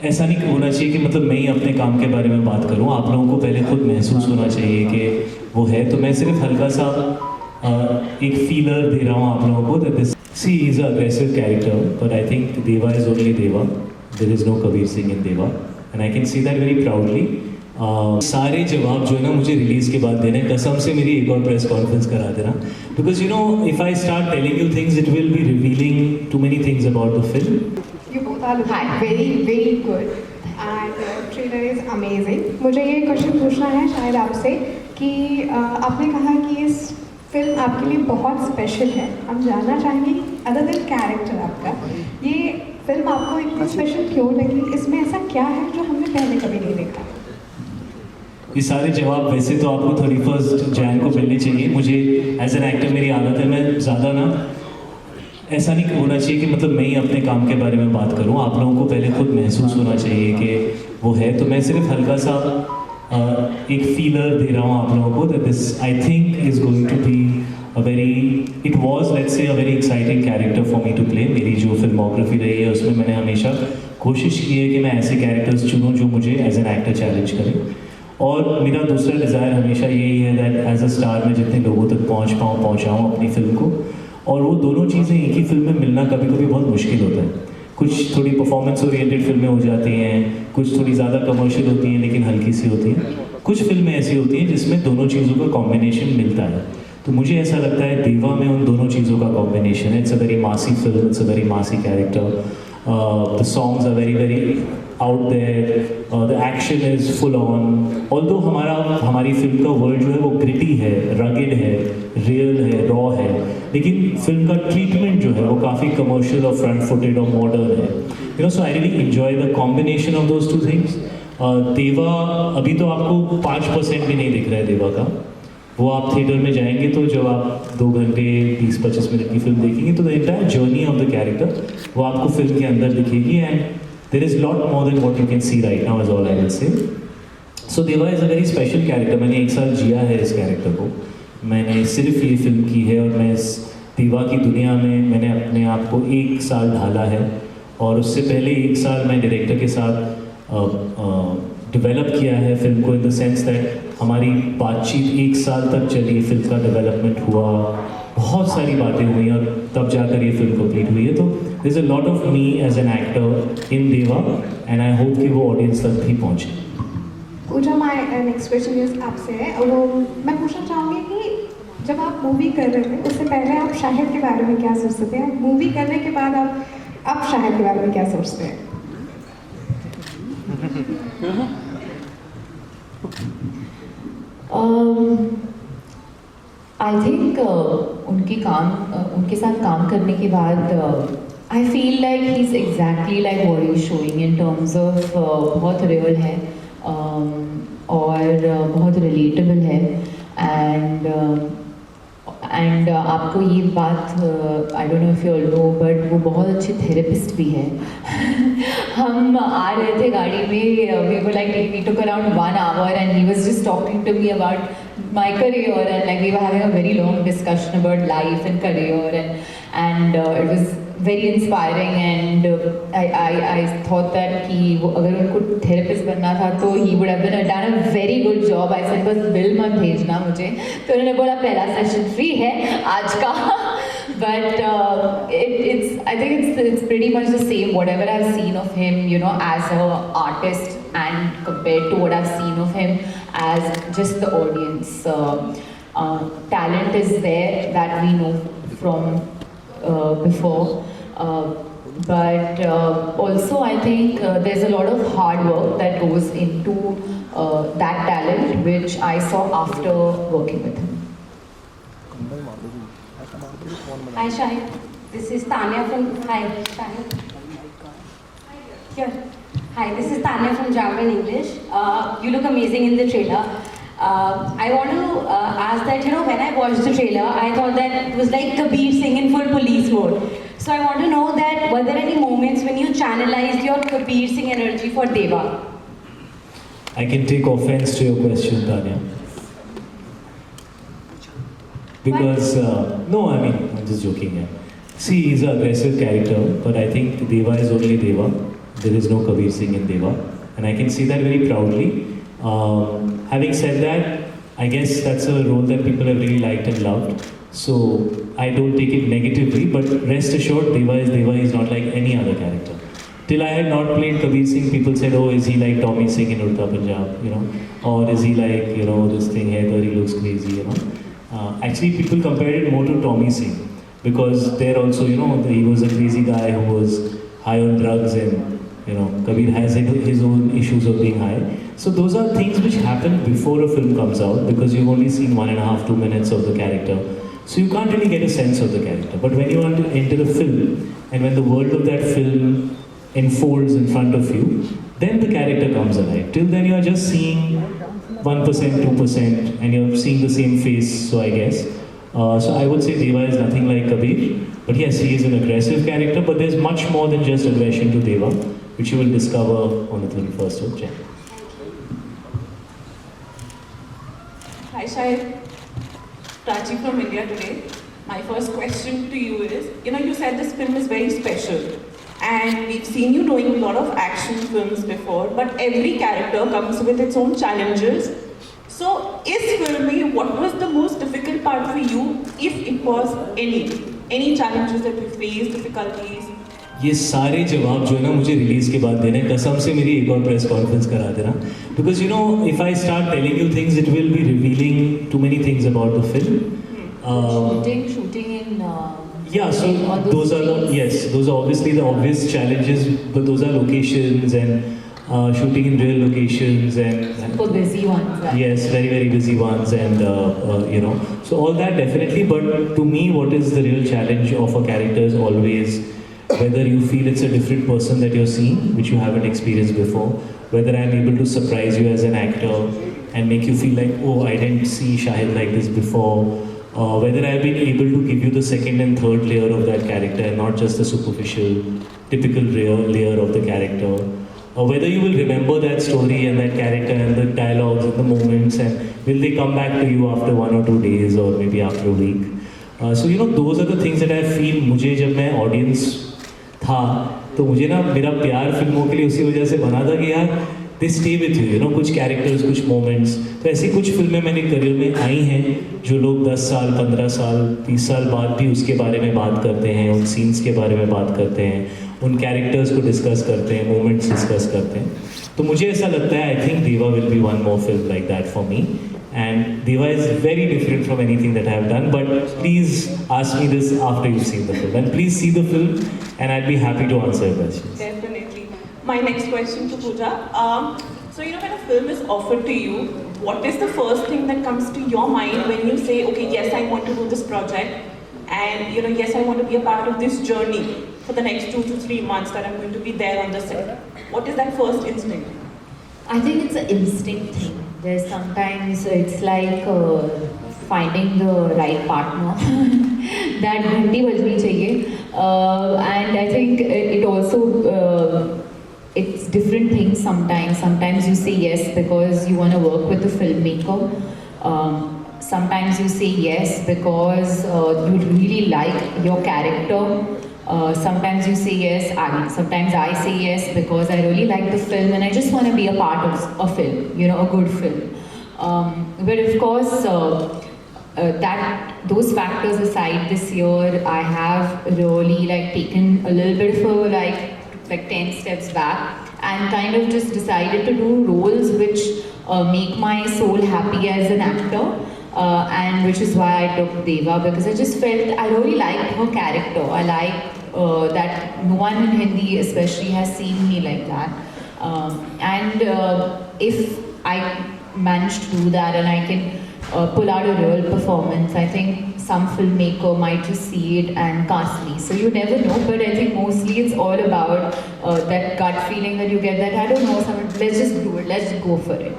ऐसा नहीं होना चाहिए कि मतलब मैं ही अपने काम के बारे में बात करूं, आप लोगों को पहले खुद महसूस होना चाहिए कि वो है। तो मैं सिर्फ हल्का सा एक फीलर दे रहा हूं आप लोगों को that this see is a aggressive character, but I think Deva is only Deva, there is no Kabir Singh in Deva, and I can see that very proudly. सारे जवाब जो है ना मुझे रिलीज के बाद देने, कसम से मेरी एक और प्रेस कॉन्फ्रेंस करा देना, because you know if I start telling you things it will be revealing to many things about the film. You both are looking very good and trailer is amazing. मुझे ये question पूछना है शायद आपसे कि आपने कहा कि इस फिल्म आपके लिए बहुत स्पेशल है। हम जानना चाहेंगे अदर देन कैरेक्टर आपका ये फिल्म आपको इतनी स्पेशल क्यों लगी? इसमें ऐसा क्या है जो हमने पहले कभी नहीं देखा? ये सारे जवाब वैसे तो आपको 31 जैन को मिलने चाहिए। मुझे एज एन एक्टर मेरी आदत है, मैं ज़्यादा ना ऐसा नहीं होना चाहिए कि मतलब मैं ही अपने काम के बारे में बात करूं, आप लोगों को पहले खुद महसूस होना चाहिए कि वो है। तो मैं सिर्फ हल्का सा एक फीलर दे रहा हूं आप लोगों को that this I think is going to be a very, it was let's say a very exciting character for me to play. मेरी जो फिल्मोग्राफी रही है उसमें मैंने हमेशा कोशिश की है कि मैं ऐसे कैरेक्टर्स चुनूँ जो मुझे एज एन एक्टर चैलेंज करें। और मेरा दूसरा डिज़ायर हमेशा यही है दैट एज अ स्टार मैं जितने लोगों तक पहुँचाऊँ अपनी फिल्म को, और वो दोनों चीज़ें एक ही फिल्म में मिलना कभी कभी बहुत मुश्किल होता है। कुछ थोड़ी परफॉर्मेंस ओरिएंटेड फिल्में हो जाती हैं, कुछ थोड़ी ज़्यादा कमर्शियल होती हैं लेकिन हल्की सी होती हैं, कुछ फिल्में ऐसी होती हैं जिसमें दोनों चीज़ों का कॉम्बिनेशन मिलता है। तो मुझे ऐसा लगता है देवा में उन दोनों चीज़ों का कॉम्बिनेशन है। It's a very massy film, it's a very massy character, the songs are very very out there, the action is full on. Although हमारी फिल्म का वर्ल्ड जो है वो ग्रिटी है, रगेड है, रियल है, रॉ है, लेकिन फिल्म का ट्रीटमेंट जो है वो काफ़ी कमर्शियल और फ्रंट फुटेड और मॉडर्न है। You know, so I really enjoy the combination of those two things. देवा अभी तो आपको 5% भी नहीं दिख रहा है देवा का, वो आप थिएटर में जाएंगे तो जब आप 2 घंटे 20-25 मिनट की फिल्म देखेंगे तो the entire journey of the character वो आपको फिल्म के अंदर दिखेगी, and there is lot more than what you can see right now is all I will say. So Deva is a very special character. मैंने 1 साल जिया है इस कैरेक्टर को, मैंने सिर्फ ये फिल्म की है, और मैं इस देवा की दुनिया में मैंने अपने आप को 1 साल ढाला है, और उससे पहले 1 साल मैं डायरेक्टर के साथ डेवलप किया है फिल्म को, इन द सेंस दैट हमारी बातचीत 1 साल तक चली, फिल्म का डेवलपमेंट हुआ, बहुत सारी बातें हुई और तब जाकर ये फिल्म कंप्लीट हुई है। तो there is a lot of me as an actor in Deva, and I hope कि वो ऑडियंस तक भी पहुँचे। पूजा, माय नेक्स्ट क्वेश्चन इज आपसे है, वो मैं पूछना चाहूँगी कि जब आप मूवी कर रहे थे उससे पहले आप शाहिद के बारे में क्या सोचते थे, मूवी करने के बाद आप शाहिद के बारे में क्या सोचते हैं? आई थिंक उनके साथ काम करने के बाद I feel like he is exactly like what he is showing in terms of बहुत रियल है, और बहुत रिलेटेबल है, एंड आपको ये बात I don't know if you all know but वो बहुत अच्छे थेरेपिस्ट भी है। हम आ रहे थे गाड़ी में, we were like we took around 1 hour and he was just talking to me about my career, and like we were having a very long discussion about life and career, and it was very inspiring, and I thought that कि वो अगर उनको therapist बनना था तो he would have done a very good job. I said बस bill मत भेजना मुझे, तो उन्होंने बोला पहला सेशन फ्री है आज का, but I think it's pretty much the same whatever I've seen of him, you know, as a artist and compared to what I've seen of him as just the audience. Talent is there that we know from before. But also I think there's a lot of hard work that goes into that talent, which I saw after working with him. Hi Shahid, this is Tanya from, hi Shahid. Here. Hi, this is Tanya from Jammin English. You look amazing in the trailer. I want to ask that, you know, when I watched the trailer, I thought that it was like Kabir Singh in full police mode. So I want to know that were there any moments when you channelized your Kabir Singh energy for Deva? I can take offense to your question, Tanya. Because, no, I mean, I'm just joking here. See, he's an aggressive character, but I think Deva is only Deva. there is no Kabir Singh in Deva, and I can say that very proudly. Having said that, I guess that's a role that people have really liked and loved. So I don't take it negatively, but rest assured, Deva is Deva. He's not like any other character. Till I had not played Kabir Singh, people said, "Oh, is he like Tommy Singh in Udta Punjab?" You know, or is he like, you know, this thing here, he looks crazy, you know. Actually, people compared it more to Tommy Singh because there also, you know, he was a crazy guy who was high on drugs, and you know, Kabir has his own issues of being high. So those are things which happen before a film comes out because you've only seen 1.5 2 minutes of the character. So you can't really get a sense of the character. But when you want to enter the film, and when the world of that film unfolds in front of you, then the character comes alive. Till then you are just seeing 1%, 2%, and you're seeing the same face, so I guess. So I would say Deva is nothing like Kabir. But yes, he is an aggressive character, but there's much more than just aggression to Deva, which you will discover on the 31st of January. Hi Shahid, Prachi from India Today. My first question to you is, you said this film is very special, and we've seen you doing a lot of action films before, but every character comes with its own challenges. So, is film में what was the most difficult part for you, if it was any challenges that you faced, difficulties? ये सारे जवाब जो है ना मुझे release के बाद देने, कसम से मेरी एक और प्रेस कॉन्फ्रेंस करा देना, because you know if I start telling you things it will be revealing to many things about the film. Shooting in. Yeah, so on those are the, streets. yes, those are obviously the obvious challenges, but those are locations and shooting in real locations and For busy ones. Right? yes, very very busy ones, and you know, so all that definitely. But to me, what is the real challenge of a character is always whether you feel it's a different person that you're seeing, which you haven't experienced before, whether I'm able to surprise you as an actor and make you feel like, oh, I didn't see Shahid like this before, whether I've been able to give you the second and third layer of that character and not just the superficial, typical layer of the character, or whether you will remember that story and that character and the dialogues and the moments, and will they come back to you after 1 or 2 days or maybe after a week. So you know, those are the things that I feel. मुझे जब मैं audience था तो मुझे ना मेरा प्यार फिल्मों के लिए उसी वजह से बना था कि यार they stay with you, you know, कुछ कैरेक्टर्स, कुछ मोमेंट्स. तो ऐसी कुछ फिल्में मैंने करियर में आई हैं जो लोग 10 साल 15 साल 30 साल बाद भी उसके बारे में बात करते हैं, उन सीन्स के बारे में बात करते हैं, उन कैरेक्टर्स को डिस्कस करते हैं, मोमेंट्स डिस्कस करते हैं. तो मुझे ऐसा लगता है आई थिंक देवा will be one more film like that for me. And Deva is very different from anything that I have done, but please ask me this after you've seen the film. And please see the film, and I'll be happy to answer your questions. Definitely. My next question to Pooja. So when a film is offered to you, what is the first thing that comes to your mind when you say, okay, yes, I want to do this project, and yes, I want to be a part of this journey for the next 2 to 3 months that I'm going to be there on the set? What is that first instinct? I think it's an instinct thing. There's sometimes it's like finding the right partner. That घंटी बजनी चाहिए. And I think it also it's different things sometimes. Sometimes you say yes because you want to work with the filmmaker. Sometimes you say yes because you really like your character. Sometimes you say yes, sometimes I say yes because I really like the film and I just want to be a part of a film, a good film. But of course, those factors aside, this year I have really taken a little bit of like 10 steps back and kind of just decided to do roles which make my soul happy as an actor. And which is why I took Deva, because I just felt I really liked her character. I like that no one in Hindi especially has seen me like that. And if I manage to do that and I can pull out a real performance, I think some filmmaker might just see it and cast me. So you never know, but I think mostly it's all about that gut feeling that you get that, I don't know, let's just do it, let's go for it,